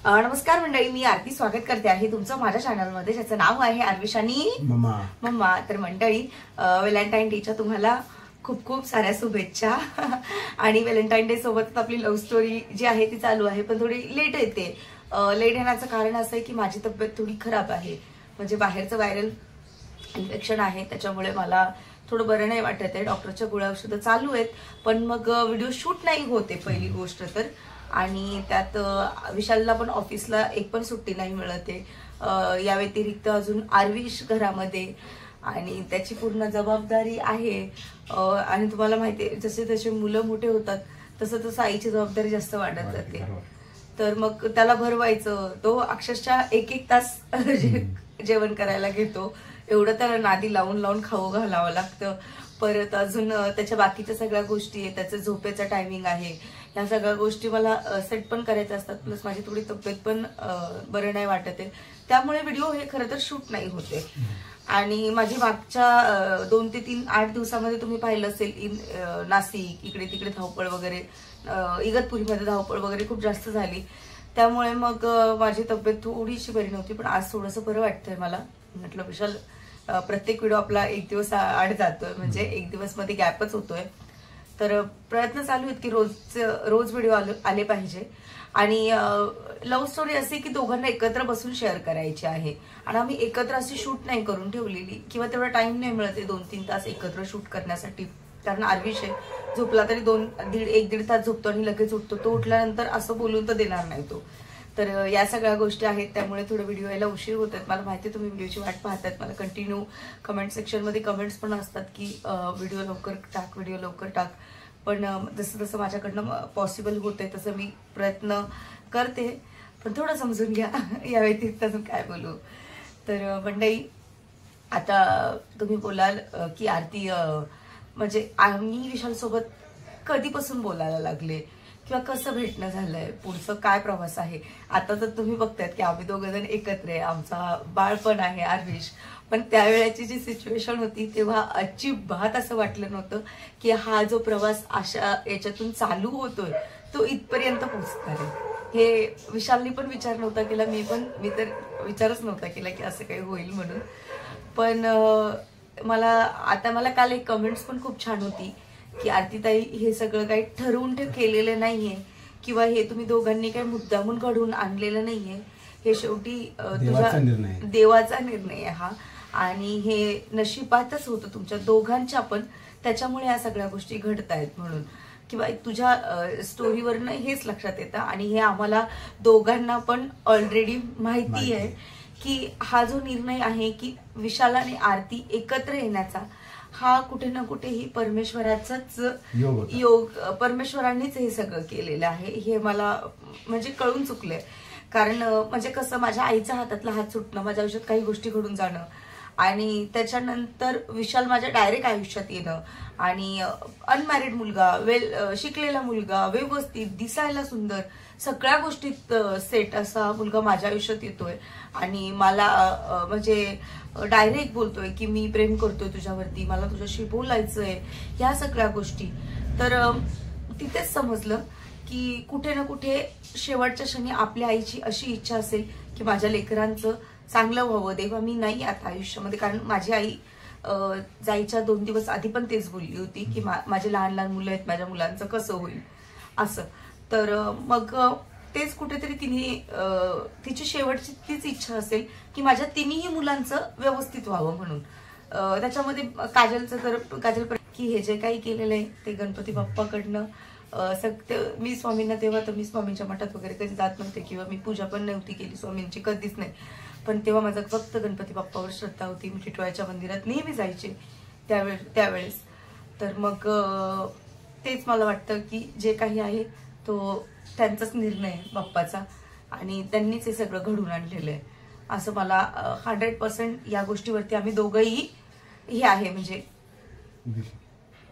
नमस्कार मंडळी, मी आरती स्वागत करते आहे तुमचं माझ्या चॅनलमध्ये, ज्याचं नाव आहे आर्विश आणि मम्मा. तर मंडळी, व्हॅलेंटाईन डेच्या तुम्हाला खूप खूप साऱ्या शुभेच्छा. आणि व्हॅलेंटाईन डे सोबतच आपली लव्ह स्टोरी जी आहे ती चालू आहे, पण थोडी लेट येते. लेट येण्याचं कारण असं आहे की माझी तब्येत थोडी खराब आहे, म्हणजे बाहेरचं व्हायरल इन्फेक्शन आहे, त्याच्यामुळे मला थोडं बरं नाही वाटत आहे. डॉक्टरच्या गोळ्या औषधं चालू आहेत, पण मग व्हिडिओ शूट नाही होते पहिली गोष्ट तर. आणि त्यात विशालला पण ऑफिसला एक पण सुट्टी नाही मिळते. या व्यतिरिक्त अजून आर्विश घरामध्ये आणि त्याची पूर्ण जबाबदारी आहे. आणि तुम्हाला माहिती आहे, जसे जसे मुलं मोठे होतात तसं तसं आईची जबाबदारी जास्त वाढत जाते. तर मग त्याला भरवायचं, तो अक्षरशः एक तास जेवण करायला घेतो. एवढं त्याला नादी लावून लावून खाऊ घालावं लागतं. परत अजून त्याच्या बाकीच्या सगळ्या गोष्टी आहेत, त्याचं झोपेचा टायमिंग आहे, ह्या सगळ्या गोष्टी मला सेट पण करायच्या असतात. प्लस माझी थोडी तब्येत पण बरं नाही वाटत आहे, त्यामुळे व्हिडिओ हे खरं तर शूट नाही होते. आणि माझी मागच्या 2 ते 8 दिवसामध्ये तुम्ही पाहिलं असेल, नाशिक इकडे तिकडे धावपळ वगैरे, इगतपुरीमध्ये धावपळ वगैरे खूप जास्त झाली. त्यामुळे मग माझी तब्येत थोडीशी बरी नव्हती, पण आज थोडंसं बरं वाटतंय मला. म्हटलं विशाल, प्रत्येक व्हिडिओ आपला 1 दिवस आड जातोय, म्हणजे 1 दिवस मध्ये गॅपच होतोय. तर प्रयत्न चालू आहेत की रोज व्हिडिओ आले पाहिजे. आणि लव्ह स्टोरी अशी की दोघांना एकत्र बसून शेअर करायची आहे. आणि आम्ही एकत्र अशी शूट नाही करून ठेवलेली, किंवा तेवढा टाइम नाही मिळते 2-3 तास एकत्र शूट करण्यासाठी. कारण आर्विश आहे, झोपला तरी 1-1.5 तास झोपतो आणि लगेच उठतो. तो उठल्यानंतर असं बोलून तर देणार नाही तो. तर या सगळ्या गोष्टी आहेत, त्यामुळे थोडं व्हिडिओ यायला उशीर होत आहेत. मला माहिती आहे तुम्ही व्हिडिओची वाट पाहतात. मला कंटिन्यू कमेंट सेक्शनमध्ये कमेंट्स पण असतात की व्हिडिओ लवकर टाक, व्हिडिओ लवकर टाक. पण जसं जसं माझ्याकडनं पॉसिबल होतंय तसं मी प्रयत्न करते, पण थोडं समजून घ्या. या व्यतिरिक्त अजून काय बोलू. तर मंडळी, आता तुम्ही बोलाल की आरती, म्हणजे आम्ही विशालसोबत कधीपासून बोलायला लागले, किंवा कसं भेटणं झालंय, पुढचं काय प्रवास आहे. आता तर तुम्ही बघतायत की आम्ही दोघं जण एकत्र आहे, आमचा बाळ पण आहे आर्विश. पण त्यावेळेची जी सिच्युएशन होती तेव्हा अजिबात असं वाटलं नव्हतं की हा जो प्रवास अशा याच्यातून चालू होतोय तो इथपर्यंत पोहोचणार आहे. हे विशालनी पण विचार नव्हता केला, मी तर विचारच नव्हता केला की असं काही होईल म्हणून. पण मला काल एक कमेंट्स पण खूप छान होती की आरतीताई, हे सगळं काही ठरवून केलेलं नाहीये, किंवा हे तुम्ही दोघांनी काही मुद्दामून घडवून आणलेलं नाहीये. हे शेवटी तुझ्या देवाचा निर्णय आहे हा, आणि हे नशिबातच होतं तुमच्या दोघांच्या पण, त्याच्यामुळे या सगळ्या गोष्टी घडतायत म्हणून. किंवा तुझ्या स्टोरीवरनं हेच लक्षात येतं. आणि हे आम्हाला दोघांना पण ऑलरेडी माहिती आहे की हा जो निर्णय आहे की विशाल आणि आरती एकत्र येण्याचा, हा कुठे ना कुठेही परमेश्वराचाच योग, परमेश्वरांनीच हे सगळं केलेलं आहे. हे मला म्हणजे कळून चुकलंय. कारण म्हणजे कसं, माझ्या आईच्या हातातला हात सुटणं, माझ्या आयुष्यात काही गोष्टी घडून जाणं, आणि त्याच्यानंतर विशाल माझ्या डायरेक्ट आयुष्यात येणं, आणि अनमॅरिड मुलगा, शिकलेला मुलगा, व्यवस्थित, दिसायला सुंदर, सगळ्या गोष्टीत सेट असा मुलगा माझ्या आयुष्यात येतोय. आणि मला म्हणजे डायरेक्ट बोलतोय की मी प्रेम करतोय तुझ्यावरती, मला तुझ्याशी बोलायचंय, ह्या सगळ्या गोष्टी. तर तिथेच समजलं की कुठे ना कुठे शेवटच्या क्षणी आपल्या आईची अशी इच्छा असेल की माझ्या लेकरांचं चांगलं व्हावं. देवा, मी नाही आता आयुष्यामध्ये, कारण माझी आई जायच्या 2 दिवस आधी पण तेच बोलली होती की माझे लहान लहान मुलं आहेत, माझ्या मुलांचं कसं होईल असं. तर मग तेच कुठेतरी तिची शेवटची तीच इच्छा असेल की माझ्या तिन्ही मुलांचं व्यवस्थित व्हावं म्हणून. त्याच्यामध्ये काजल की हे जे काही केलेलं आहे ते गणपती बाप्पाकडनं. मी स्वामींना तेव्हा तर मी स्वामींच्या मठात वगैरे कधी जात नव्हते, किंवा मी पूजा पण नव्हती केली स्वामींची, कधीच नाही. पण तेव्हा माझा फक्त गणपती बाप्पावर श्रद्धा होती. मी टिटवाळ्याच्या मंदिरात नेहमी जायचे त्यावेळेस. तर मग तेच मला वाटतं की जे काही आहे तो त्यांचाच निर्णय बाप्पाचा, आणि त्यांनीच हे सगळं घडून आणलेलं आहे असं मला 100% या गोष्टीवरती आम्ही दोघंही हे आहे. म्हणजे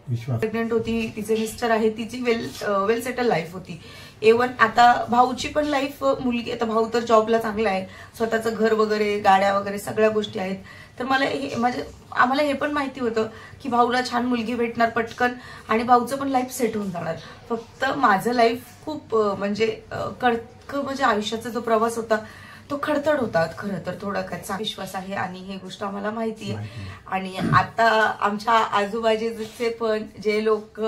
प्रेग्नेंट होती, तिचे मिस्टर आहे, तिची वेल सेटल लाईफ होती. इव्हन आता भाऊची पण लाईफ, मुलगी, आता भाऊ तर जॉबला चांगला आहे, स्वतःचं घर वगैरे, गाड्या वगैरे सगळ्या गोष्टी आहेत. तर मला हे म्हणजे आम्हाला हे पण माहिती होतं की भाऊला छान मुलगी भेटणार पटकन आणि भाऊचं पण लाईफ सेट होऊन जाणार. फक्त माझं लाईफ खूप म्हणजे म्हणजे आयुष्याचा जो प्रवास होता तो खडतड होता खरं तर. थोडा कच्चा विश्वास आहे आणि ही गोष्ट आम्हाला माहिती आहे. आणि आता आमच्या आजूबाजूचे पण जे लोक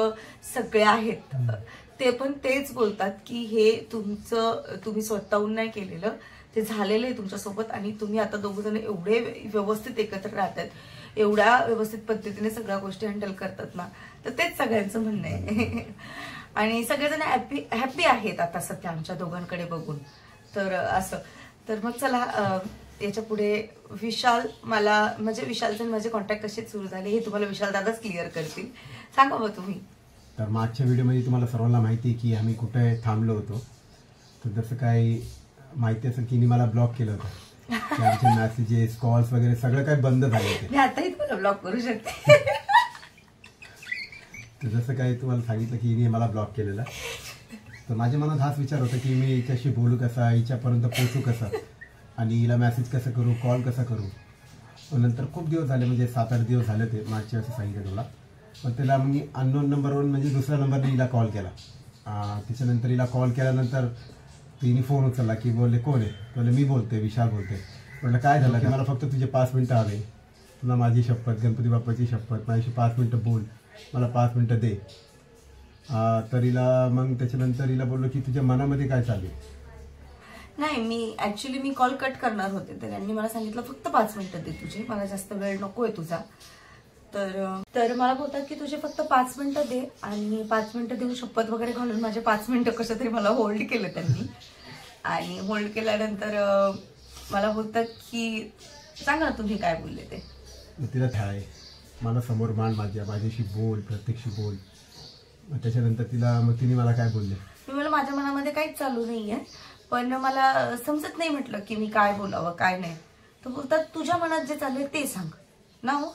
सगळे आहेत ते पण तेच बोलतात की हे तुम्ही स्वतःहून नाही केलेलं, ते झालेलं आहे तुमच्यासोबत आणि तुम्ही आता दोघ जण एवढे व्यवस्थित एकत्र राहतात, एवढ्या व्यवस्थित पद्धतीने सगळ्या गोष्टी हँडल करतात ना, तर तेच सगळ्यांचं म्हणणं आहे. आणि सगळेजण हॅपी आहेत आता सध्या आमच्या दोघांकडे बघून. तर असं तर मग चला याच्या पुढे विशाल मला म्हणजे विशालचे माझे कॉन्टॅक्ट कसे सुरू झाले हे तुम्हाला विशाल दादाच क्लिअर करतील. सांगा मग तुम्ही. तर मागच्या व्हिडिओमध्ये तुम्हाला सर्वांना माहिती आहे की आम्ही कुठे थांबलो होतो. तर जसं काही माहिती असेल की मला ब्लॉक केलं होतं, आमचे मेसेजेस कॉल्स वगैरे सगळं काही बंद झाले होते. मी आताही तुम्हाला ब्लॉक करू शकते. तर जसं काही तुम्हाला सांगितलं की हिने मला ब्लॉक केलेला, तर माझ्या मनात हाच विचार होता की मी हिच्याशी बोलू कसा, हिच्यापर्यंत पोहोचू कसा आणि हिला मेसेज कसं करू, कॉल कसा करू. नंतर खूप दिवस झाले, म्हणजे 7-8 दिवस झाले ते मागच्या असं सांगितलं तुला. पण त्याला मी अननोन नंबरवरून म्हणजे दुसऱ्या नंबरने हिला कॉल केला. त्याच्यानंतर हिला कॉल केल्यानंतर तिने फोन उचलला की बोलले कोण आहे, बोलले मी बोलते, विशाल बोलते. म्हटलं काय झालं की मला फक्त तुझे 5 मिनटं हवे, तुला माझी शपथ, गणपती बाप्पाची शपथ, माझ्याशी 5 मिनटं बोल, मला 5 मिनटं दे. तर हिला मग त्याच्यानंतर हिला बोललो की तुझ्या मनामध्ये काय चालू आहे. नाही, मी ऍक्च्युली मी कॉल कट करणार होते, तर त्यांनी मला सांगितलं फक्त 5 मिनिटं दे तुझे, मला जास्त वेळ नकोय तुझा. तर मला बोलतात की तुझे फक्त 5 मिनिटं दे, आणि 5 मिनिटं देऊन शपथ वगैरे घालून माझे 5 मिनिटं कसं तरी मला होल्ड केलं त्यांनी. आणि होल्ड केल्यानंतर मला बोलतात की सांगा तुम्ही काय बोलले ते. तिला काय मला समोर मान माझ्याशी बोल, प्रत्यक्ष बोल. त्याच्यानंतर तिने मला काय बोलले, मी मला माझ्या मनामध्ये काहीच चालू नाहीये, पण मला समजत नाही म्हटलं की मी काय बोलावं काय नाही. तर बोलतात तुझ्या मनात जे चालू आहे ते सांग ना. हो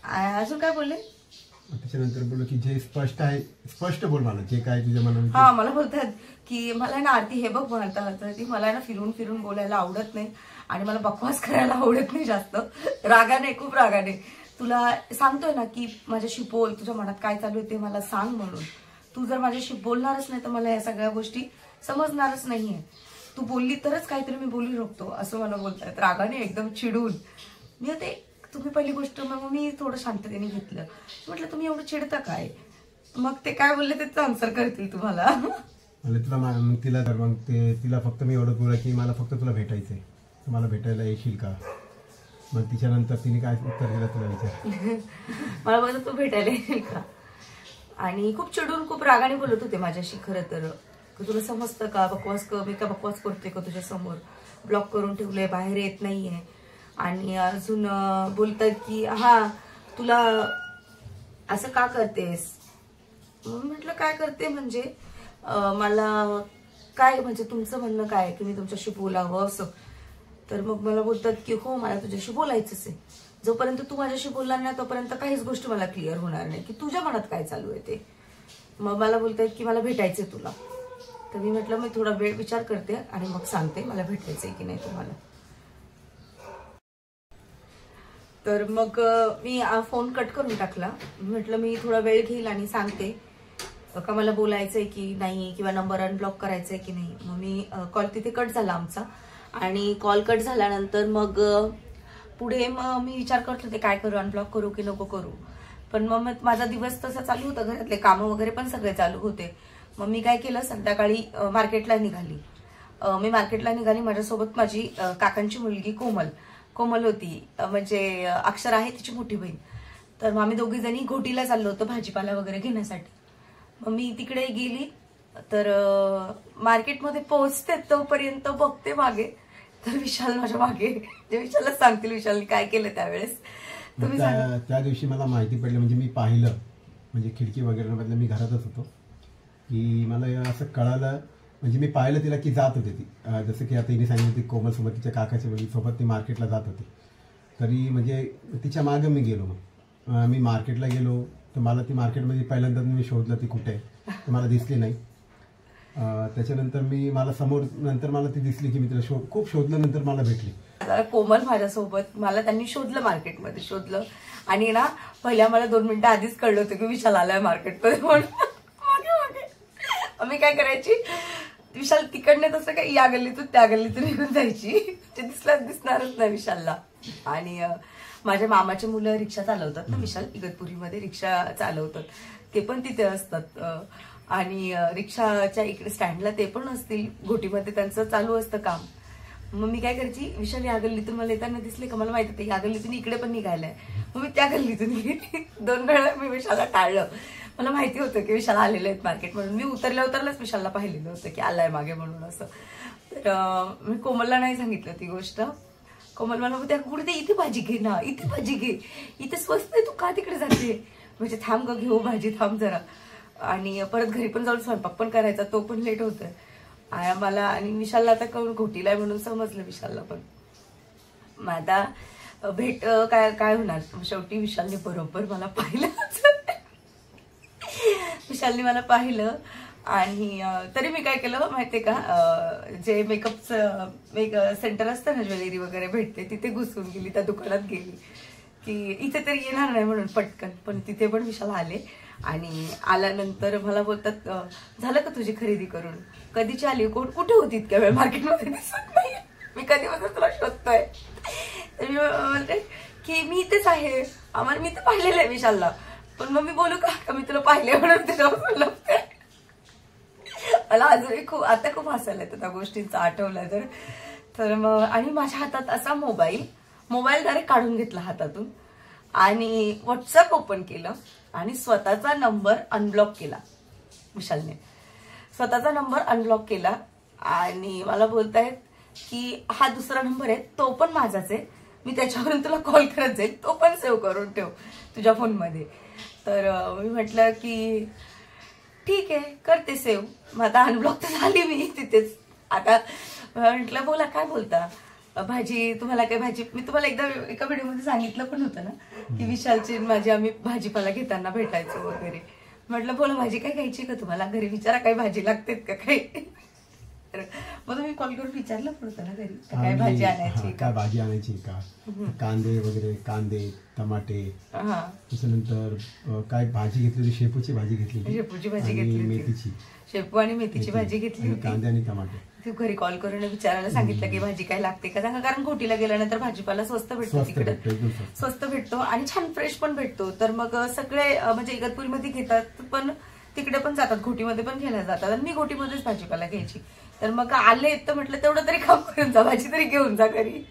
अजून काय बोलले. त्याच्यानंतर बोललो की जे स्पष्ट आहे स्पष्ट बोल, मला जे काय तुझ्या मनात. हा, मला बोलतात की मला ना आरती हे बघ म्हणतात ती, मला ना फिरून फिरून बोलायला आवडत नाही आणि मला बकवास करायला आवडत नाही जास्त, रागाने, खूप रागाने. तुला सांगतोय ना की माझ्याशी बोल, तुझ्या मनात काय चालू आहे ते मला सांग म्हणून. तू जर माझ्याशी बोलणारच नाही तर मला या सगळ्या गोष्टी समजणारच नाहीये. तू बोलली तरच काहीतरी मी बोलू शकतो असं मला बोलतात रागाने, एकदम चिडून. मी ते तुम्ही पहिली गोष्ट मग मी थोडं शांततेने घेतलं, म्हटलं तुम्ही एवढं चिडता काय. मग ते काय बोलले त्याचं आन्सर करतील तुम्हाला. तिला फक्त मी एवढं बोललं की मला फक्त तुला भेटायचंय, तुम्हाला भेटायला येशील का. मग तिच्यानंतर तिने काय उत्तर दिलं तुला विचार. मला बोलत तू भेटायला येईल का, आणि खूप चिडून खूप रागाने बोलत होते माझ्याशी. खरं तर तुला समजतं का, मी का बकवास करते का तुझ्या समोर, ब्लॉक करून ठेवलंय, बाहेर येत नाहीये. आणि अजून बोलतात की हा तुला असं का करतेस. म्हटलं काय करते म्हणजे मला काय, म्हणजे तुमचं म्हणणं काय की मी तुमच्याशी बोलावं असं. तर मग मला बोलतात की हो मला तुझ्याशी बोलायचंच आहे, जोपर्यंत तू माझ्याशी बोलणार नाही तोपर्यंत काहीच गोष्ट मला क्लिअर होणार नाही की तुझ्या मनात काय चालू आहे ते. मग मला बोलतात की मला भेटायचंय तुला. तर मी म्हटलं मी थोडा वेळ विचार करते आणि मग सांगते मला भेटायचंय की नाही तुम्हाला. तर मग मी फोन कट करून टाकला. म्हटलं मी थोडा वेळ घेईल आणि सांगते का मला बोलायचंय की नाही, किंवा नंबर अनब्लॉक करायचंय की नाही. मग मी कॉल तिथे कट झाला आमचा, आणि कॉल कट झाल्यानंतर मग पुढे मग मी विचार करत होते काय करू, अनब्लॉक करू की नको करू. पण मग माझा दिवस तसा चालू होता, घरातले कामं वगैरे पण सगळे चालू होते. मग मी काय केलं, संध्याकाळी मार्केटला निघाली. माझ्यासोबत माझी काकांची मुलगी कोमल होती, म्हणजे अक्षर आहे तिची मोठी बहीण. तर मग आम्ही दोघी जणी घोटीला चाललो होतो भाजीपाला वगैरे घेण्यासाठी. मग मी तिकडे गेली, तर मार्केटमध्ये पोहोचते तोपर्यंत बघते मागे तर विशाल माझ्या मागे. ते विशालच सांगतील विशालने काय केलं त्यावेळेस. तुम्ही त्या दिवशी मला माहिती पडलं, म्हणजे मी पाहिलं, म्हणजे खिडकी वगैरे मधलं मी घरातच होतो, की मला असं कळालं. म्हणजे मी पाहिलं तिला की जात होती ती, जसं की आता तिने सांगितलं ती कोमल सोबत तिच्या काकाच्या मुलीसोबत ती मार्केटला जात होती. तरी म्हणजे तिच्या मागं मी गेलो. मग मी मार्केटला गेलो तर मला ती मार्केटमध्ये पहिल्यांदा मी शोधलं ती कुठे, तर मला दिसली नाही. त्याच्यानंतर मला समोर नंतर मला ती दिसली की मी तिला खूप शोधलं, नंतर मला भेटली. कोमल माझ्यासोबत, मला त्यांनी शोधलं, मार्केटमध्ये शोधलं आणि ना पहिल्या मला 2 मिनिटं आधीच कळलं होतं की विशाल आलाय मार्केटमध्ये म्हणून मी काय करायची, विशाल तिकडनं तसं काही या गल्लीतून त्या गल्लीतून निघून जायची, ते दिसणारच नाही विशालला. आणि माझ्या मामाचे मुलं रिक्षा चालवतात ना, विशाल इगतपुरीमध्ये रिक्षा चालवतात, ते पण तिथे असतात. आणि रिक्षाच्या इकडे स्टँडला ते पण असतील, घोटीमध्ये त्यांचं चालू असतं काम. मग मी काय करायची, विशाल या गल्लीतून मला येताना दिसले का, मला माहिती होतं या गल्लीतून इकडे पण निघायलाय, मग मी त्या गल्लीतून गेली. 2 वेळा मी विशालला टाळलं, मला माहिती होतं की विशाल आलेले आहेत मार्केट म्हणून. मी उतरल्याच विशालला पाहिलेलं होतं की आलाय मागे म्हणून असं. तर मी कोमलला नाही सांगितलं ती गोष्ट. कोमल मला त्या कुठे, इथे भाजी घे ना, इथे भाजी घे, इथे स्वस्त आहे, तू का तिकडे जाते, म्हणजे थांब ग, घेऊ भाजी, थांब जरा. आणि परत घरी पण जाऊन स्वयंपाक पण करायचा, तो पण लेट होतोय मला. आणि विशालला आता करून घोटीला आहे म्हणून समजलं विशालला पण. मग आता भेट काय होणार, शेवटी विशालने बरोबर मला पाहिलं. विशालने मला पाहिलं आणि तरी मी काय केलं माहितीये का, जे मेकअपचं सेंटर असतं ना, ज्वेलरी वगैरे भेटते, तिथे घुसून गेली, त्या दुकानात गेली की इथे तरी येणार नाही म्हणून पटकन. पण तिथे पण विशाल आले आणि आल्यानंतर मला बोलतात, झालं का तुझी खरेदी करून, कधीची आली, कुठे होती इतक्या वेळ, मार्केटमध्ये दिसत नाही, मी कधीपासून तुला शोधतोय. तर मी म्हणते की मी इथेच आहे, आम्हाला मी तर पाहिलेलं आहे विशालला, पण मग मी बोलू का मी तुला पाहिले म्हणून तिला लपते. मला अजूनही खूप हसायला येतं त्या गोष्टींचा आठवलं तर मग. आणि माझ्या हातात असा मोबाईल डायरेक्ट काढून घेतला हातातून आणि व्हॉट्सअप ओपन केलं आणि स्वतःचा नंबर अनब्लॉक केला विशालने. स्वतःचा नंबर अनब्लॉक केला आणि मला बोलतायत की हा दुसरा नंबर आहे, तो पण माझाच आहे, मी त्याच्यावरून तुला कॉल करत जाईल, तो पण सेव्ह करून ठेव तुझ्या फोनमध्ये. तर मी म्हटलं की ठीक आहे, करते सेव्ह. मग आता अनब्लॉक तर झाली मी तिथेच. आता म्हटलं बोला, काय बोलता, भाजी तुम्हाला काय भाजी, मी तुम्हाला एकदा एका व्हिडिओमध्ये सांगितलं पण होतं ना की विशालची माझी आम्ही भाजीपाला घेताना भेटायचो वगैरे. म्हटलं बोला, भाजी काय घ्यायची का तुम्हाला, घरी विचारा काही भाजी लागते का काही. मग तुम्ही कॉल करून विचारलं पडतं ना घरी काय भाजी आणायची, काय भाजी आणायची का, कांदे वगैरे, कांदे, टमाटे, त्याच्यानंतर काय भाजी घेतली, शेपूची भाजी घेतली, शेपूची भाजी घेतली, मेथीची, शेपू आणि मेथीची भाजी घेतली, कांदे आणि टमाटे. तू घरी कॉल करून विचारायला सांगितलं की भाजी काय लागते का सांगा, कारण घोटीला गेल्यानंतर भाजीपाला स्वस्त भेटतो, तिकडे स्वस्त भेटतो आणि छान फ्रेश पण भेटतो. तर मग सगळे म्हणजे इगतपुरीमध्ये घेतात, पण तिकडे पण जातात, घोटीमध्ये पण घ्यायला जातात, आणि मी घोटीमध्येच भाजीपाला घ्यायची. तर मग आले तर म्हटलं तेवढं तरी काम करून जा, भाजी तरी घेऊन जा घरी.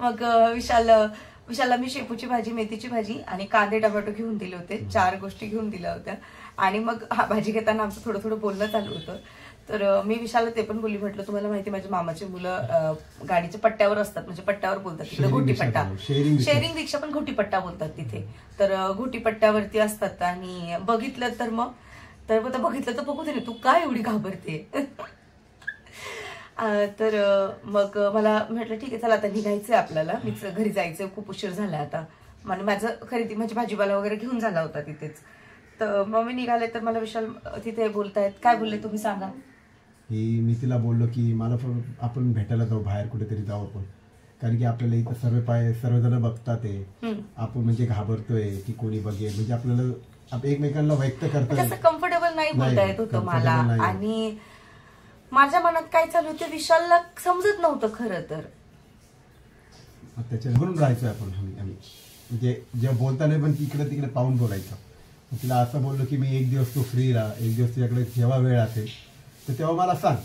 मग विशालला मी शेपूची भाजी, मेथीची भाजी आणि कांदे टमाटो घेऊन दिले होते, 4 गोष्टी घेऊन दिल्या होत्या. आणि मग भाजी घेताना आमचं थोडं थोडं बोलणं चालू होतं. तर मी विशालला ते पण बोलली, म्हटलं तुम्हाला माहिती माझ्या मामाची मुलं गाडीच्या पट्ट्यावर असतात, म्हणजे पट्ट्यावर बोलतात तिकडे, घोटीपट्टा, शेअरिंग रिक्षा पण घोटीपट्टा बोलतात तिथे. तर घोटीपट्ट्यावरती असतात. आणि बघितलं तर मग बघितलं तर बघू दे, तू काय एवढी घाबरते. तर मग मला म्हटलं ठीक आहे, चला आता निघायचंय आपल्याला, मीच घरी जायचंय, खूप उशीर झाला आता. म्हणजे माझं खरेदी म्हणजे भाजीपाला वगैरे घेऊन झाला होता तिथेच. तर मग मी निघाले तर मला विशाल तिथे बोलतायत, काय बोलले तुम्ही सांगा. मी तिला बोललो की मला आपण भेटायला जाऊ, बाहेर कुठेतरी जाऊ आपण, कारण की आपल्याला इथं सर्वजण बघतात आहे, आपण म्हणजे घाबरतोय की कोणी बघेल, म्हणजे आपल्याला एकमेकांना व्यक्त करता तसं कम्फर्टेबल नाही बोलता येत होतं मला. आणि माझ्या मनात काय चालू होतं विशालला समजत नव्हतं खरं तर. त्याच्यावरून राहायचं आपण, म्हणजे जेव्हा बोलताना पण इकडे तिकडे पाहून बोलायचं. तिला असं बोललो की मी 1 दिवस तू फ्री राहा, 1 दिवस तुझ्याकडे जेव्हा वेळ असेल तर तेव्हा मला सांग,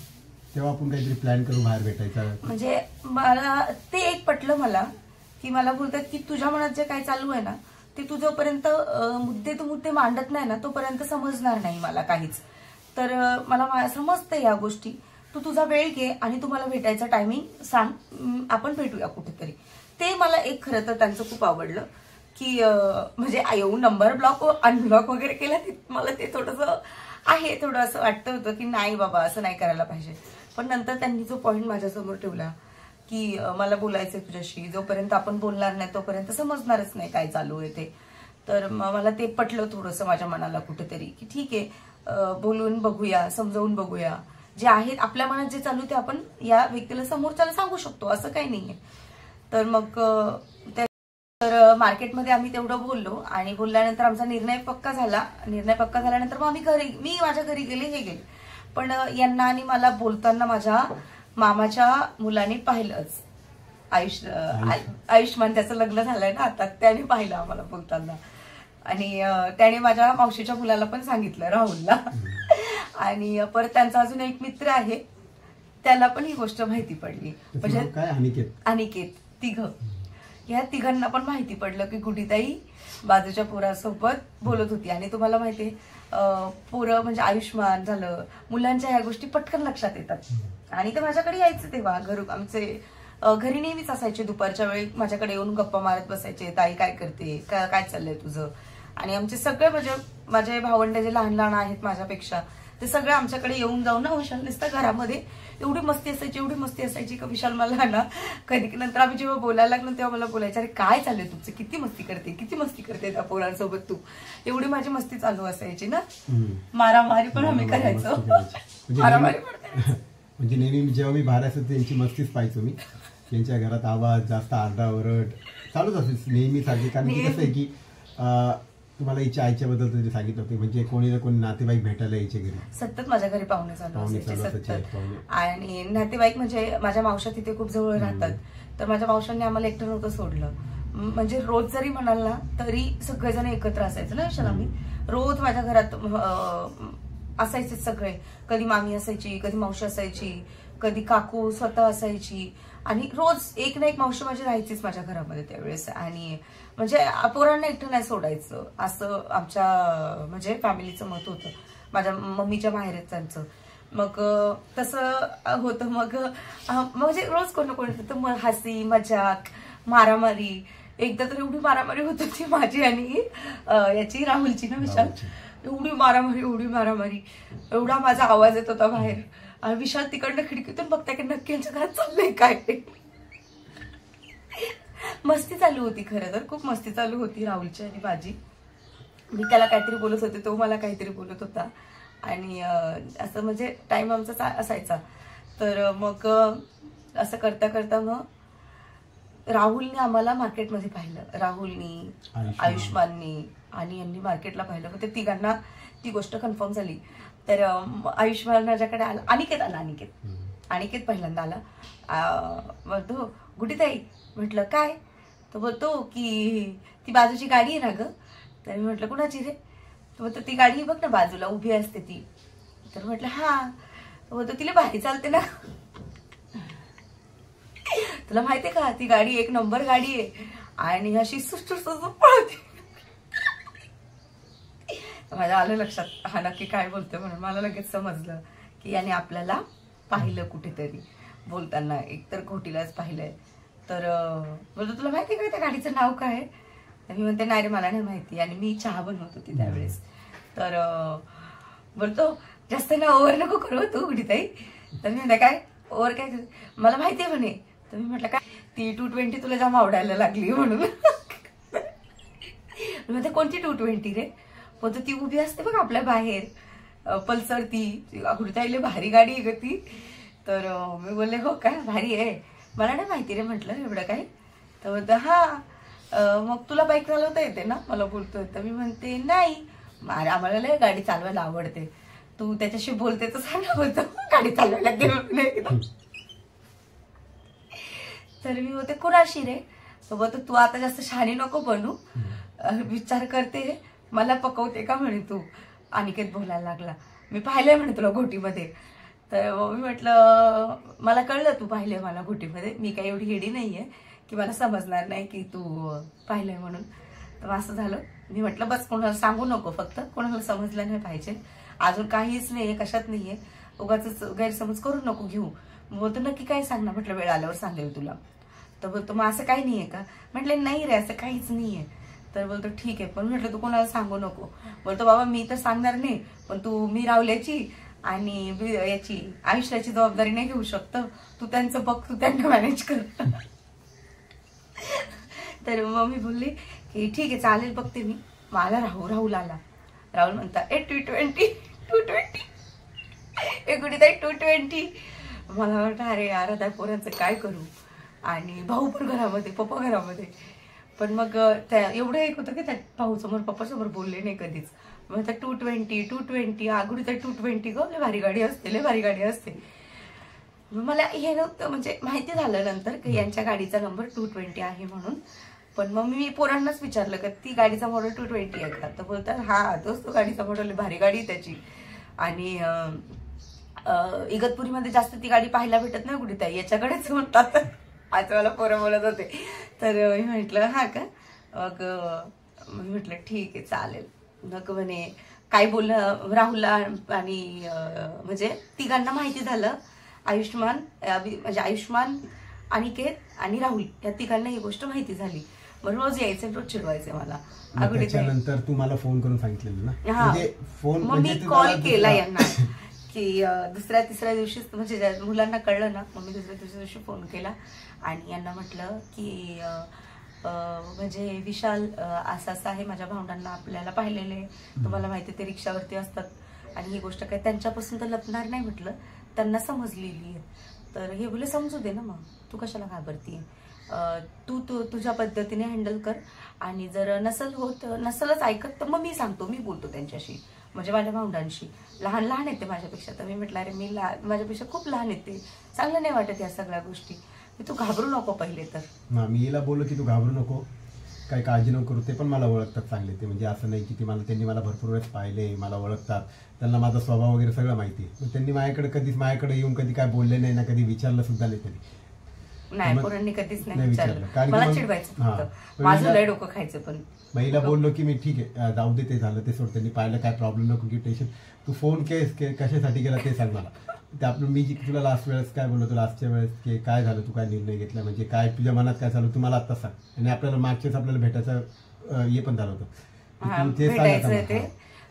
तेव्हा आपण काहीतरी प्लॅन करू बाहेर भेटायचं. म्हणजे मला ते एक पटलं मला, की मला बोलतात की तुझ्या मनात जे काय चालू आहे ना ते तू जोपर्यंत मुद्दे मांडत नाही ना तोपर्यंत समजणार नाही मला काहीच. तर मला समजतं या गोष्टी, तू तुझा वेळ घे आणि तू मला भेटायचं टायमिंग सांग, आपण भेटूया कुठेतरी. ते मला एक खरं तर त्यांचं खूप आवडलं, की म्हणजे येऊन नंबर ब्लॉक अनब्लॉक वगैरे केला, मला ते थोडंसं आहे, थोडं असं वाटतं होतं की नाही बाबा असं नाही करायला पाहिजे. पण नंतर त्यांनी जो पॉइंट माझ्यासमोर ठेवला की मला बोलायचंय तुझ्याशी, जोपर्यंत आपण बोलणार नाही तोपर्यंत समजणारच नाही काय चालू आहे ते. तर मला ते पटलं थोडंसं माझ्या मनाला कुठेतरी, की ठीक आहे बोलून बघूया, समजावून बघूया, जे आहेत आपल्या मनात जे चालू ते आपण या व्यक्तीला समोरच्याला सांगू शकतो, असं काही नाहीये. तर मग तर मार्केटमध्ये आम्ही तेवढं बोललो आणि बोलल्यानंतर आमचा निर्णय पक्का झाला. निर्णय पक्का झाल्यानंतर मग मी माझ्या घरी गेले, हे गेले. पण यांना आणि मला बोलताना माझ्या मामाच्या मुलाने पाहिलंच. आयुष्मान, त्याचं लग्न झालंय ना आता, त्याने पाहिलं आम्हाला बोलताना. आणि त्याने माझ्या मावशीच्या मुलाला पण सांगितलं, राहुलला. आणि परत त्यांचा अजून एक मित्र आहे, त्याला पण ही गोष्ट माहिती पडली. म्हणजे अनिकेत, तिघं, या तिघांना पण माहिती पडलं की गुडीताई बाजूच्या पोरासोबत बोलत होती. आणि तुम्हाला माहितीये पोरं म्हणजे आयुष्मान झालं, मुलांच्या ह्या गोष्टी पटकन लक्षात येतात. आणि ते माझ्याकडे यायचे तेव्हा आमचे घरी नेहमीच असायचे. दुपारच्या वेळी माझ्याकडे येऊन गप्पा मारत बसायचे, ताई काय करते, काय चाललंय तुझं. आणि आमचे सगळे म्हणजे माझे भावंड जे लहान लहान आहेत माझ्यापेक्षा, ते सगळे आमच्याकडे येऊन जाऊन ना विशाल नुसतं घरामध्ये एवढी मस्ती असायची का विशाल मला ना कधी नंतर आम्ही जेव्हा बोलायला लागलो तेव्हा मला बोलायचं, अरे काय चाललंय तुमचं, किती मस्ती करते त्या पोरांसोबत तू. एवढी माझी मस्ती चालू असायची ना. मारामारी पण आम्ही करायचो, मारामारी पण. म्हणजे नेहमी जेव्हा मी बाहेर असेल त्यांची मस्तीच पाहायचो मी. त्यांच्या घरात आवाज जास्त, आरडाओरड चालूच असेल नेहमी सारखी. कारण की कसं आहे की तुम्हाला हिच्या आईच्या बद्दल तुम्ही सांगितलं होते, म्हणजे कोणी ना कोणी नातेवाईक भेटायला यायचे घरी, सतत माझ्या घरी पाहुणे चालू असायचे. आणि नातेवाईक म्हणजे माझ्या मावशा तिथे खूप जवळ राहतात, तर माझ्या मावशांनी आम्हाला एकटं नव्हतं सोडलं. म्हणजे रोज जरी म्हणाल ना तरी सगळेजण एकत्र असायचं ना विशाल. आम्ही रोज माझ्या घरात असायचे सगळे. कधी मामी असायची, कधी मावशी असायची, कधी काकू स्वतः असायची. आणि रोज एक ना एक मावशी माझी राहायचीच माझ्या घरामध्ये त्यावेळेस. आणि म्हणजे पोरांना एकटं नाही सोडायचं असं आमच्या म्हणजे फॅमिलीचं मत होतं, माझ्या मम्मीच्या माहेरच्यांचं. मग तसं होतं. मग म्हणजे रोज कोण ना कोण येतं, हसी मजाक मारामारी. एकदा तर एवढी मारामारी होत होती माझी आणि याची राहुलची ना विशाल, एवढी मारामारी, एवढा माझा आवाज येत होता बाहेर. आणि विशाल तिकडनं खिडकीतून बघताय की नक्की यांच्या घरात चाललंय काय. मस्ती चालू होती, खरं तर खूप मस्ती चालू होती राहुलची आणि माझी. मी त्याला काहीतरी बोलत होते, तो मला काहीतरी बोलत होता. आणि असं म्हणजे टाइम आमचा असायचा. तर मग असं करता करता मग राहुलने आम्हाला मार्केटमध्ये पाहिलं, राहुलनी, आयुष्माननी आणि यांनी मार्केटला पाहिलं. मग ते तिघांना ती गोष्ट कन्फर्म झाली. तर आयुष्मान माझ्याकडे आला, अनिकेत पहिल्यांदा आला. बोलतो गुडीताई. म्हटलं काय. तो बोलतो की ती बाजूची गाडी आहे ना ग. तर मी म्हटलं कुणाची रे. तो बोलतो ती गाडी बघ ना बाजूला उभी असते ती. तर म्हटलं हा. तो बोलतो तिला भारी चालते ना. तुला माहितीये का ती गाडी 1 नंबर गाडी आहे आणि अशी सुटसुट पळते. माझ्या आलं लक्षात हा नक्की काय बोलतोय म्हणून. मला लगेच समजलं की याने आपल्याला पाहिलं कुठेतरी बोलताना, एकतर घोटीलाच पाहिलंय. तर बोलतो तुला माहिती का त्या गाडीचं नाव काय. तर मी म्हणते नाही रे मला नाही माहिती. आणि मी चहा बनवत होती त्यावेळेस. तर बोलतो जास्त ना ओव्हर नको करू तू गुडीताई. तर मी म्हणते काय ओव्हर काय, मला माहितीये म्हणे. तर मी म्हटलं काय ती 220 तुला जाम आवडायला लागली म्हणून. म्हणते कोणती 220 रे. बोलतो ती उभी असते बघ आपल्या बाहेर पल्सर, ती गुडीताईला भारी गाडी आहे ग ती. तर मी बोलले हो काय भारी आहे, मला नाही माहिती रे म्हटलं एवढं काय. तर बोलतो हा मग तुला बाईक चालवता येते ना मला बोलतोय. तर मी म्हणते नाही आम्हाला लय गाडी चालवायला आवडते, तू त्याच्याशी बोलते तर सांग. बोलतो गाडी चालवायला दे. तर मी बोलते कुणाशी रे. तो बोलतो तू आता जास्त शहाणी नको बनू, विचार करते मला पकवते का म्हणे तू. अनिकेत बोलायला लागला मी पाहिलंय म्हणे तुला घोटीमध्ये. तर मी म्हटलं मला कळलं तू पाहिलंय मला घोटीमध्ये, मी काही एवढी हेडी नाहीये की मला समजणार नाही की तू पाहिलंय म्हणून. तर असं झालं. मी म्हटलं बस कोणाला सांगू नको, फक्त कोणाला समजलं नाही पाहिजे, अजून काहीच नाहीये कशात नाहीये, उगाच गैरसमज करू नको घेऊ. बोलतो नक्की काय सांग ना. म्हटलं वेळ आल्यावर सांगेल तुला. तर बोलतो मग असं काही नाहीये का. म्हटलं नाही रे असं काहीच नाहीये. तर बोलतो ठीक आहे पण म्हटलं तू कोणाला सांगू नको. बोलतो बाबा मी तर सांगणार नाही, पण तू मी रावल्याची आणि याची आयुष्याची जबाबदारी नाही घेऊ शकत, तू त्यांचं बघ, तू त्यांना मॅनेज कर. तर मग मी बोलली की ठीक आहे चालेल बघते मी. मला राहुल आला. राहुल म्हणता 220 220, हे गुडीताई 220. मला वाटतं अरे यार आता पोरांचं काय करू, आणि भाऊ पण घरामध्ये, पप्पा घरामध्ये. पण मग त्या एवढं एक होतं की त्या भाऊसमोर पप्पासमोर बोलले नाही कधीच. मग त्या 220 गुडीताई 220 ग, लय भारी गाडी असते, लय भारी गाडी असते. मला हे नव्हतं म्हणजे माहिती झालं नंतर की यांच्या गाडीचा नंबर 220 आहे म्हणून. पण मग मी पोरांनाच विचारलं का ती गाडीचा मॉडेल 220 आहे का, तर बोलतात हा तोच तो गाडीचा मॉडेल, भारी गाडी त्याची. आणि इगतपुरीमध्ये जास्त ती गाडी पाहायला भेटत नाही गुडीताई, याच्याकडेच म्हणतात. आज मला पोरं बोलत होते, तर मी म्हटलं हा का, मग मी म्हटलं ठीक आहे चालेल. मग म्हणे काय बोललं राहुलला, आणि म्हणजे तिघांना माहिती झालं, आयुष्मान म्हणजे आयुष्मान, अनिकेत आणि राहुल या तिघांना ही गोष्ट माहिती झाली. मग रोज यायचं, रोज चिडवायचे मला. त्याच्यानंतर तू मला फोन करून सांगितलेलं ना, म्हणजे फोन मग मी कॉल केला यांना की दुसऱ्या तिसऱ्या दिवशी म्हणजे मुलांना कळलं ना, मग मी दुसऱ्या तिसऱ्या दिवशी फोन केला आणि यांना म्हटलं की म्हणजे विशाल असं असं आहे, माझ्या भावंडांना आपल्याला पाहिलेले, तुम्हाला माहिती ते रिक्षावरती असतात आणि ही गोष्ट काही त्यांच्यापासून तर लपणार नाही म्हटलं, त्यांना समजलेली आहे. तर हे बोले समजू दे ना, मग तू कशाला घाबरतीये, तू तुझ्या पद्धतीने हँडल कर, आणि जर नसलच ऐकत तर मग मी सांगतो, मी बोलतो त्यांच्याशी, म्हणजे माझ्या भावंडांशी. लहान लहान आहेत ते माझ्यापेक्षा. तर मी म्हटलं अरे मी माझ्यापेक्षा खूप लहान आहेत ते, चांगलं नाही वाटत या सगळ्या गोष्टी, तू घाबरू नको पहिले तर. मी हिला बोललो की तू घाबरू नको, काही काळजी नको करू, ते पण मला ओळखतात चांगले ते, म्हणजे असं नाही की त्यांनी मला भरपूर वेळेस पाहिले, मला ओळखतात, त्यांना माझा स्वभाव वगैरे सगळं माहिती. त्यांनी माझ्याकडे येऊन कधी काय बोलले नाही ना, कधी विचारलं सुद्धा नाही कधी. नाही, पोरांनी कधीच नाही विचारलं, मला चिडवायचं, माझं लय डोकं खायचं. पण महिला बोललो की मी ठीक आहे जाऊ दे, ते झालं ते सोड, त्यांनी पाहिलं काय प्रॉब्लेम नको की टेन्शन, तू फोन कशासाठी केला ते सांग मला. ते आपलं मी तुला लास्ट वेळेस काय बोललो, तू लास्टच्या वेळेस की काय झालं, तू काय निर्णय घेतला, म्हणजे काय तुझ्या मनात काय झालं, तू मला आत्ताच सांग. आणि आपल्याला मागच्याच आपल्याला भेटायचं हे पण झालं होतं,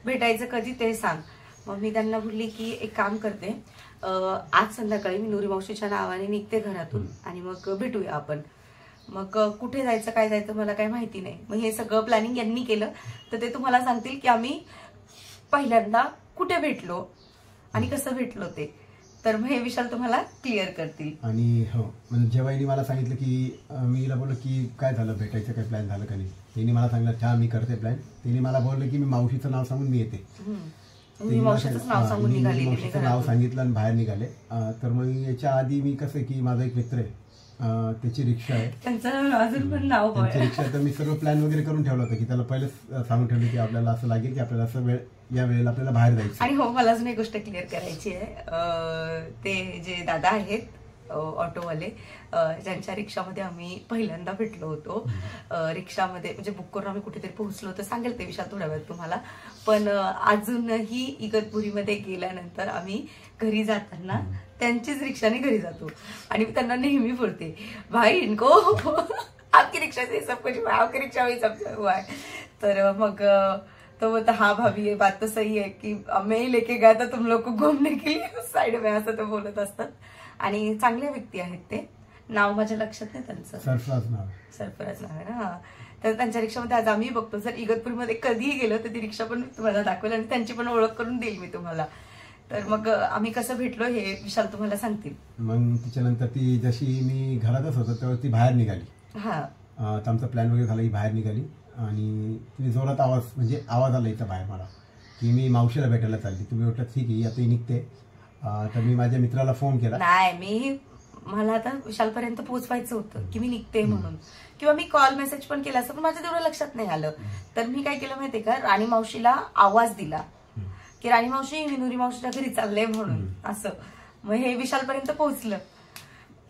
भेटायचं कधी ते सांग. मग मी त्यांना बोलली की एक काम करते, आज संध्याकाळी मी नुरी मावशीच्या नावाने निघते घरातून आणि मग भेटूया आपण. मग कुठे जायचं काय जायचं मला काही माहिती नाही. मग हे सगळं प्लॅनिंग यांनी केलं, तर ते तुम्हाला सांगतील की आम्ही पहिल्यांदा कुठे भेटलो आणि कसं भेटलो ते, तर मग हे विशाल तुम्हाला क्लिअर करतील. आणि हो, म्हणजे जेव्हा यांनी मला सांगितलं की मी हिला बोललो की काय झालं, भेटायचं काय प्लॅन झालं का नाही, त्यांनी मला सांगितलं छान मी करते प्लॅन. त्यांनी मला बोललं की मी मावशीचं नाव सांगून मी येते, मावशीचं नाव सांगितलं आणि बाहेर निघाले. तर मग याच्या आधी मी कसं की माझा एक मित्र आहे, त्याची रिक्षा आहे, त्यांचं अजून पण नाव त्यांची रिक्षा. तर मी सर्व प्लॅन वगैरे करून ठेवलं होतं की त्याला पहिलेच सांगून ठेवलं की आपल्याला असं लागेल की आपल्याला असं या वेळेला आपल्याला बाहेर जायचं. आणि हो, मला अजून एक गोष्ट क्लिअर करायची आहे. ते जे दादा आहेत ऑटोवाले, ज्यांच्या रिक्षामध्ये आम्ही पहिल्यांदा भेटलो होतो, रिक्षामध्ये म्हणजे बुक करून आम्ही कुठेतरी पोहोचलो होतो, सांगेल ते विषय थोड्या वेळात तुम्हाला. पण अजूनही इगतपुरीमध्ये गेल्यानंतर आम्ही घरी जाताना त्यांचीच रिक्षाने घरी जातो आणि मी त्यांना नेहमी बोलते भाई इनको आपकी रिक्षा से सब कुछ हुआ, आपकी रिक्षा में सब हुआ है. तर मग तो बोलता हाँ भाभी ये बात तो सही है कि मैं ही लेके गया था तुम लोग को घूमने के लिए साइड में, असं ते बोलत असतात. आणि चांगल्या व्यक्ती आहेत ते. नाव माझ्या लक्षात नाही त्यांचं, सरफराज नाव आहे ना. तर त्यांच्या रिक्षामध्ये आज आम्ही बघतो, जर इगतपुरीमध्ये कधीही गेलो तर ती रिक्षा पण तुम्हाला दाखवेल आणि त्यांची पण ओळख करून देईल मी तुम्हाला. तर मग आम्ही कसं भेटलो हे विशाल तुम्हाला सांगतील. मग त्याच्यानंतर ती जशी मी घरातच होतो तेव्हा ती बाहेर निघाली. आमचा प्लॅन वगैरे झाला, ही बाहेर निघाली आणि तिने जोरात आवाज आला इथं बाहेर मला की मी मावशीला भेटायला चालली. तुम्ही म्हटलं ठीक आहे आता निघते. तर मी माझ्या मित्राला फोन केला. नाही, मला आता विशालपर्यंत पोहोचवायचं होतं की मी निघते म्हणून, किंवा मी कॉल मेसेज पण केला असं, पण माझ्या तेवढं लक्षात नाही आलं. तर मी काय केलं माहितीये का, राणी मावशीला आवाज दिला की राणी मावशी मी नुरी मावशीच्या घरी चालले म्हणून असं. मग हे विशालपर्यंत पोहोचलं.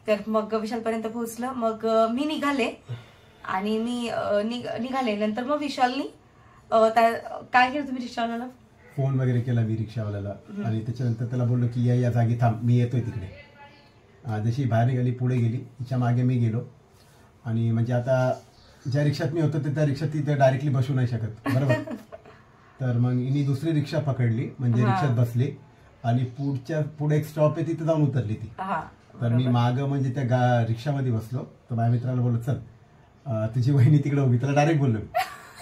तर मग विशालपर्यंत पोहोचलं, मग मी निघाले आणि मी निघाले नंतर मग विशालनी काय केलं, तुम्ही रिक्षावाल्याला फोन वगैरे केला मी रिक्षावाल्याला आणि त्याच्यानंतर त्याला बोललो की या जागी थांब, मी येतोय तिकडे. जशी बाहेर निघाली पुढे गेली, तिच्या मागे मी गेलो. आणि म्हणजे आता ज्या रिक्षात मी होतो त्या रिक्षात ती डायरेक्टली बसू नाही शकत, बरोबर. तर मग हिने दुसरी रिक्षा पकडली, म्हणजे रिक्षात बसली आणि पुढे एक स्टॉप आहे तिथे जाऊन उतरली ती. तर मी मागं म्हणजे त्या रिक्षामध्ये बसलो. तर माझ्या मित्राला बोललो चल तुझी वहिनी तिकडे उभी, त्याला डायरेक्ट बोललो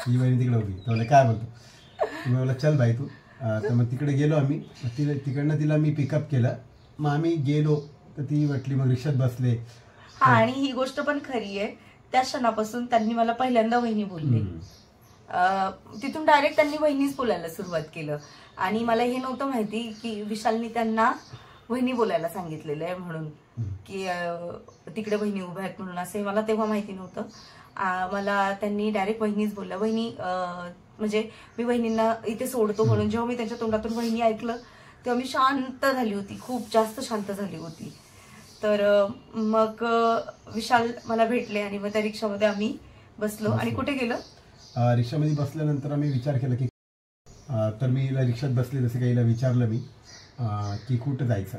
तुझी वहिनी तिकडे उभी. तर काय बोलतो, तुम्ही बोला चल भाई तू तर मग तिकडे गेलो आम्ही. तिकडनं तिला मी पिकअप केलं. मग आम्ही गेलो तर ती म्हटली, मग रिक्षात बसले. हा, आणि ही गोष्ट पण खरी आहे. त्या क्षणापासून त्यांनी मला पहिल्यांदा वहिनी बोलले. तिथून डायरेक्ट त्यांनी वहिनीच बोलायला सुरुवात केलं. आणि मला हे नव्हतं माहिती की विशालनी त्यांना वहिनी बोलायला सांगितलेलं आहे म्हणून, की तिकडे वहिनी उभ्या आहेत म्हणून. असं मला तेव्हा माहिती नव्हतं. मला त्यांनी डायरेक्ट वहिनीच बोलला. वहिनी म्हणजे मी वहिनींना इथे सोडतो म्हणून. जेव्हा मी त्यांच्या तोंडातून वहिनी ऐकलं तेव्हा मी शांत झाली होती, खूप जास्त शांत झाली होती. तर मग विशाल मला भेटले आणि मग त्या रिक्षामध्ये आम्ही बसलो. आणि कुठे गेलो? रिक्षामध्ये बसल्यानंतर आम्ही विचार केला की, तर मी रिक्षात बसले, जसं काही विचारलं मी की कुठं जायचं.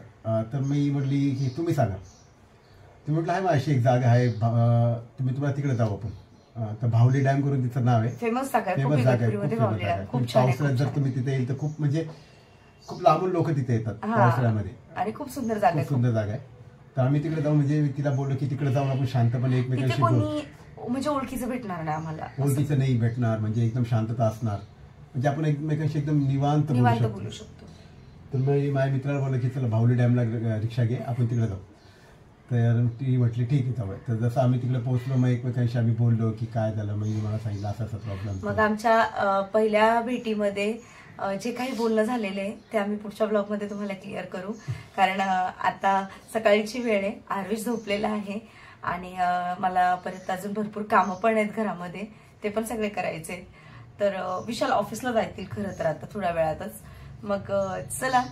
तर मी म्हटली की तुम्ही सांगा. तुम्ही म्हटलं आहे मग अशी एक जागा आहे, तुम्हाला तिकडे जाऊ आपण. तर भावली डॅम करून तिचं नाव आहे. फेमस जागा आहे. पावसाळ्यात जर तुम्ही तिथे येईल तर खूप म्हणजे खूप लांबून लोक तिथे येतात पावसाळ्यामध्ये. आणि खूप सुंदर जागा आहे. खूप सुंदर जागा आहे. तर आम्ही तिकडे जाऊ, म्हणजे तिला बोललो की तिकडे जाऊन आपण शांतपणे एकमेकांशी म्हणजे ओळखीचं भेटणार नाही आम्हाला. ओळखीचं नाही भेटणार, म्हणजे एकदम शांतता असणार, म्हणजे आपण एकमेकांशी एकदम निवांत बोलू शकतो. तर मी माझ्या मित्राला बोललो की चला भावली डॅमला रिक्षा घे, आपण तिकडे जाऊ. तर ती म्हटली ठीक आहे जाऊ. तर जसं आम्ही तिकडे पोहोचलो मग एकमेकांशी आम्ही बोललो की काय झालं. मग मला सांगितलं असा प्रॉब्लेम. मग आमच्या पहिल्या भेटीमध्ये जे काही बोलणं झालेलं आहे ते आम्ही पुढच्या ब्लॉगमध्ये तुम्हाला क्लिअर करू. कारण आता सकाळची वेळ आहे, आर्विश झोपलेला आहे आणि मला परत अजून भरपूर कामं पण आहेत घरामध्ये, ते पण सगळे करायचे. तर विशाल ऑफिसला जायतील खरं तर आता थोड्या वेळातच. मग चला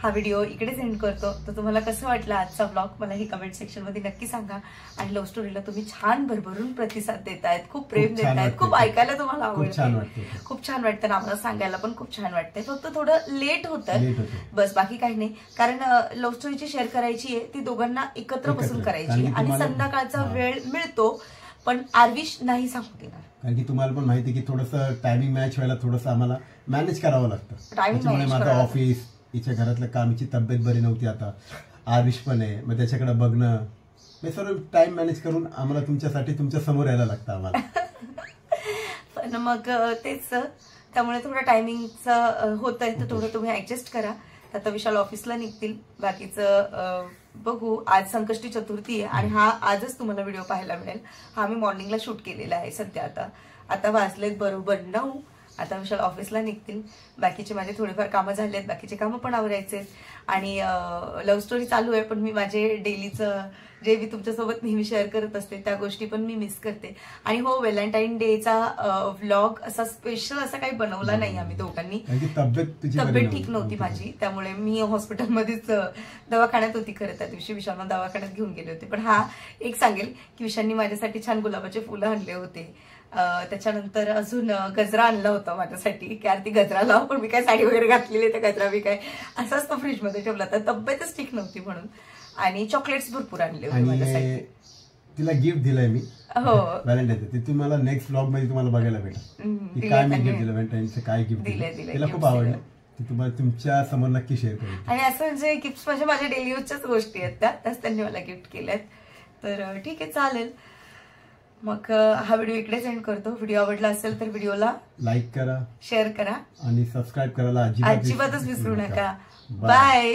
हा व्हिडिओ इकडेच एंड करतो. तर तुम्हाला कसं वाटलं आजचा ब्लॉग मला ही कमेंट सेक्शन मध्ये नक्की सांगा. आणि लव्ह स्टोरीला तुम्ही छान भरभरून प्रतिसाद देतायत, खूप प्रेम देतायत, खूप ऐकायला तुम्हाला आवडतं, खूप छान वाटतं ना. आम्हाला सांगायला पण खूप छान वाटतंय. फक्त थोडं लेट होतं बस, बाकी काही नाही. कारण लव्ह स्टोरीची शेअर करायची आहे ती दोघांना एकत्र बसून करायची आणि संध्याकाळचा वेळ मिळतो, पण आर्विश नाही सांगू देणार. कारण की तुम्हाला पण माहिती की थोडंसं टायमिंग मॅच व्हायला थोडंसं आम्हाला मॅनेज करावं लागतं. त्याच्यामुळे माझं ऑफिस, हिच्या घरातलं काम, हिची तब्येत बरी नव्हती, आता आर्विश पण आहे, मग त्याच्याकडे बघणं, हे सर्व टाइम मॅनेज करून आम्हाला तुमच्यासाठी तुमच्या समोर यायला लागतं आम्हाला. पण मग तेच, त्यामुळे थोडं टायमिंगचं होतंय, तर थोडं तुम्ही ऍडजस्ट करा. आता विशाल ऑफिसला निघतील, बाकीचं बघू. आज संकष्टी चतुर्थी आहे आणि हा आजच तुम्हाला व्हिडिओ पाहायला मिळेल. हा मी मॉर्निंगला शूट केलेला आहे सध्या. आता वाजलेत बरोबर 9. आता विशाल ऑफिसला निघतील, बाकीचे माझे थोडेफार कामं झालेत, बाकीचे कामं पण आवरायचे. आणि लव्ह स्टोरी चालू आहे, पण मी माझे डेलीचं जे मी तुमच्यासोबत नेहमी शेअर करत असते त्या गोष्टी पण मी मिस करते. आणि हो, व्हॅलेंटाईन डेचा व्लॉग असा स्पेशल असा काही बनवला नाही आम्ही दोघांनी. तब्येत ठीक नव्हती माझी, त्यामुळे मी हॉस्पिटलमध्येच दवाखान्यात होती खरं त्या दिवशी. विशालला दवाखान्यात घेऊन गेले होते. पण हा एक सांगेल की विशालनी माझ्यासाठी छान गुलाबाचे फुलं आणले होते. त्याच्यानंतर अजून गजरा आणला होता माझ्यासाठी की आरती गजरा लाव, पण मी काय साडी वगैरे घातलेली, त्या गजरा मी काय असाच तो फ्रीजमध्ये ठेवला, तर तब्येतच ठीक नव्हती म्हणून. आणि चॉकलेट्स भरपूर आणले होते माझ्यासाठी. तिला गिफ्ट दिलंय मी व्हॅलेंटाईन, ते तुम्हाला नेक्स्ट ब्लॉग मध्ये तुम्हाला बघायला भेटेल काय मी गिफ्ट दिलं, व्हॅलेंटाईनचं काय गिफ्ट दिलं. तिला खूप आवडलं, ते तुम्हाला तुमच्या समोर नक्की शेअर करेल. आणि असं जे गिफ्ट म्हणजे माझ्या डेली यूजच्याच गोष्टी आहेत त्याच त्यांनी मला गिफ्ट केल्यात. तर ठीक आहे, चालेल. मग हा व्हिडिओ इकडेच एंड करतो. व्हिडिओ आवडला असेल तर व्हिडिओला लाईक करा, शेअर करा आणि सबस्क्राईब करायला अजिबातच विसरू नका. बाय.